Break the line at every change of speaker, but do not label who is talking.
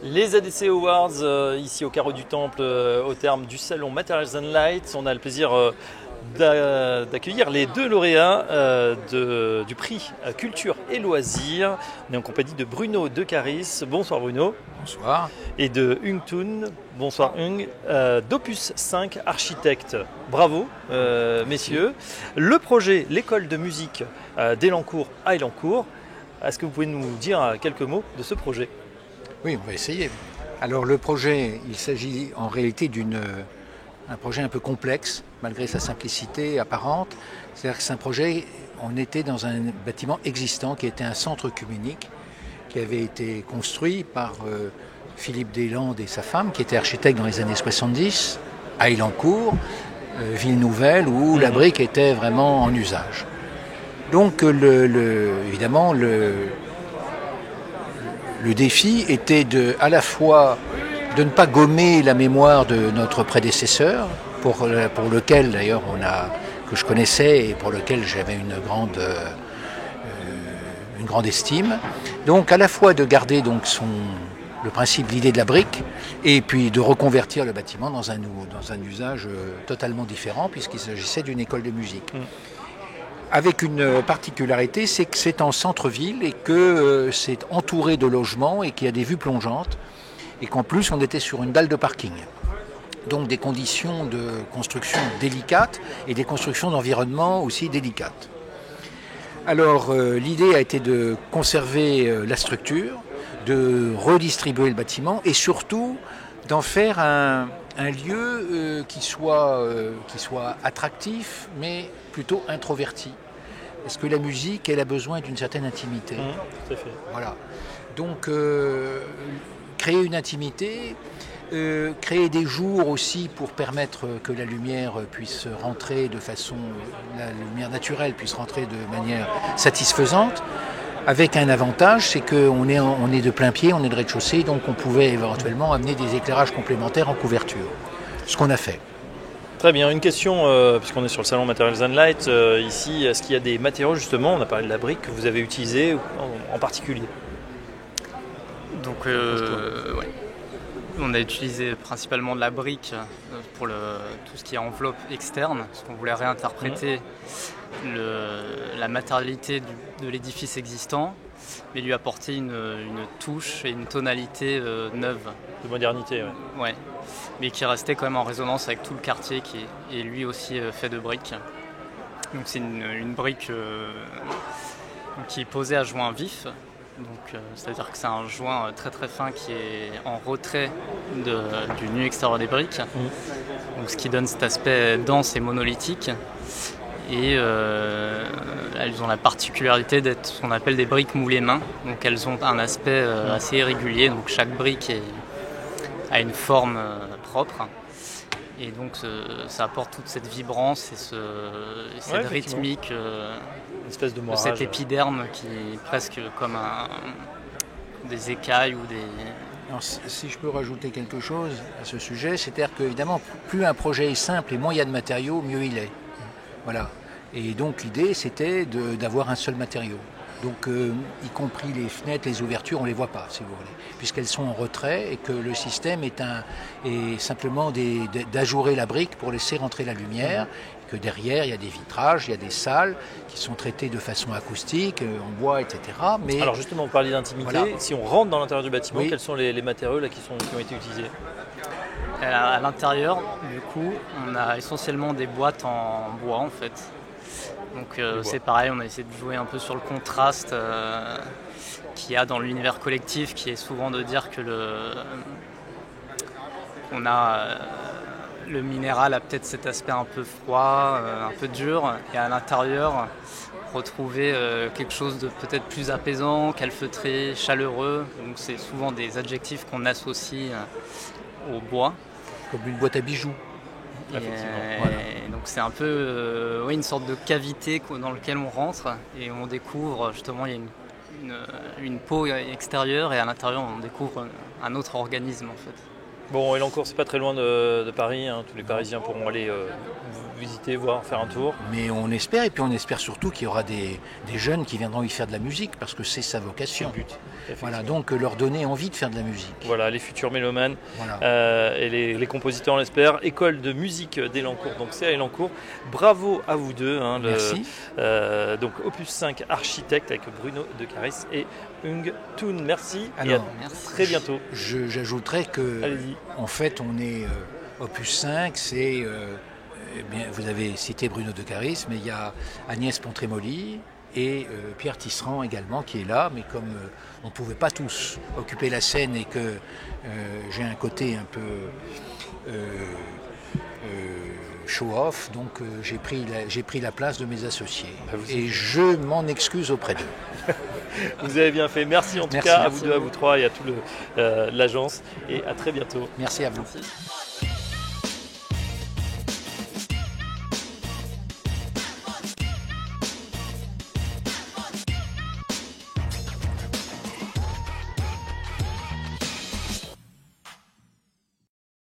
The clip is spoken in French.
Les ADC Awards, ici au Carreau du Temple, au terme du salon Materials and Lights. On a le plaisir d'accueillir les deux lauréats du prix Culture et Loisirs. On est en compagnie de Bruno De Caris. Bonsoir Bruno.
Bonsoir.
Et de Hung Toon. Bonsoir Hung. d'Opus 5 Architecte. Bravo messieurs. Le projet L'école de musique d'Elancourt à Elancourt. Est-ce que vous pouvez nous dire quelques mots de ce projet ?
Oui, on va essayer. Alors le projet, il s'agit en réalité d'un projet un peu complexe, malgré sa simplicité apparente. C'est-à-dire que c'est un projet, on était dans un bâtiment existant qui était un centre œcuménique, qui avait été construit par Philippe Deslandes et sa femme, qui était architecte dans les années 70, à Elancourt, ville nouvelle, où la brique était vraiment en usage. Donc évidemment, le défi était à la fois de ne pas gommer la mémoire de notre prédécesseur, pour lequel d'ailleurs que je connaissais et pour lequel j'avais une grande estime. Donc à la fois de garder le principe, l'idée de la brique, et puis de reconvertir le bâtiment dans un usage totalement différent, puisqu'il s'agissait d'une école de musique. Avec une particularité, c'est que c'est en centre-ville et que c'est entouré de logements et qu'il y a des vues plongeantes et qu'en plus on était sur une dalle de parking. Donc des conditions de construction délicates et des constructions d'environnement aussi délicates. Alors l'idée a été de conserver la structure, de redistribuer le bâtiment et surtout d'en faire un lieu qui soit attractif, mais plutôt introverti. Parce que la musique, elle a besoin d'une certaine intimité.
Tout à fait.
Voilà. Donc, créer une intimité, créer des jours aussi pour permettre que la lumière puisse rentrer la lumière naturelle puisse rentrer de manière satisfaisante. Avec un avantage, c'est qu'on est de plein pied, on est de rez-de-chaussée, donc on pouvait éventuellement amener des éclairages complémentaires en couverture. Ce qu'on a fait.
Très bien, une question, puisqu'on est sur le salon Materials and Light, ici, est-ce qu'il y a des matériaux justement, on a parlé de la brique, que vous avez utilisé en particulier ?
Donc, ouais. On a utilisé principalement de la brique pour tout ce qui est enveloppe externe, parce qu'on voulait réinterpréter la matérialité de l'édifice existant, mais lui apporter une touche et une tonalité neuve.
De modernité, oui.
Ouais. Mais qui restait quand même en résonance avec tout le quartier qui est lui aussi fait de briques. Donc c'est une brique qui est posée à joint vif. Donc, c'est-à-dire que c'est un joint très très fin qui est en retrait du nu extérieur des briques. Donc, ce qui donne cet aspect dense et monolithique. Et elles ont la particularité d'être ce qu'on appelle des briques moulées main. Donc elles ont un aspect assez irrégulier. Donc chaque brique a une forme propre. Et donc ça apporte toute cette vibrance et cette rythmique
une espèce de
cet épiderme qui est presque comme des écailles ou des...
Alors, si je peux rajouter quelque chose à ce sujet, c'est-à-dire qu'évidemment, plus un projet est simple et moins il y a de matériaux, mieux il est. Voilà. Et donc l'idée, c'était d'avoir un seul matériau. Donc, y compris les fenêtres, les ouvertures, on ne les voit pas, si vous voulez, puisqu'elles sont en retrait et que le système est simplement d'ajourer la brique pour laisser rentrer la lumière, que derrière, il y a des vitrages, il y a des salles qui sont traitées de façon acoustique, en bois, etc. Mais,
alors justement, vous parliez d'intimité. Voilà. Si on rentre dans l'intérieur du bâtiment, quels sont les matériaux là, qui ont été utilisés ?
À l'intérieur, du coup, on a essentiellement des boîtes en bois, en fait. Donc c'est pareil, on a essayé de jouer un peu sur le contraste qu'il y a dans l'univers collectif, qui est souvent de dire que le minéral a peut-être cet aspect un peu froid, un peu dur, et à l'intérieur, retrouver quelque chose de peut-être plus apaisant, calfeutré, chaleureux. Donc c'est souvent des adjectifs qu'on associe au bois.
Comme une boîte à bijoux.
Voilà. Donc c'est un peu une sorte de cavité dans laquelle on rentre et on découvre justement il y a une peau extérieure et à l'intérieur on découvre un autre organisme en fait.
Bon, Elancourt, c'est pas très loin de Paris, hein. Tous les Parisiens pourront aller visiter, voir, faire un tour.
Mais on espère, et puis on espère surtout qu'il y aura des jeunes qui viendront y faire de la musique, parce que c'est sa vocation.
C'est le but.
Voilà, donc leur donner envie de faire de la musique.
Voilà, les futurs mélomanes
Voilà.
et les compositeurs, on l'espère. École de musique d'Elancourt, donc c'est à Elancourt. Bravo à vous deux. Hein,
Merci.
Donc Opus 5 architecte avec Bruno de Caris et Hung Toon. Merci.
Alors,
et à très bientôt.
J'ajouterais que,
Allez-y.
en fait, on est Opus 5, c'est... bien, vous avez cité Bruno de Caris, mais il y a Agnès Pontremoli et Pierre Tisserand également qui est là, mais comme on ne pouvait pas tous occuper la scène et que j'ai un côté un peu show-off, donc j'ai pris la place de mes associés. Et je m'en excuse auprès d'eux.
Vous avez bien fait. Merci en tout cas à vous deux, à vous trois et à toute l'agence. Et à très bientôt.
Merci à vous.
Merci.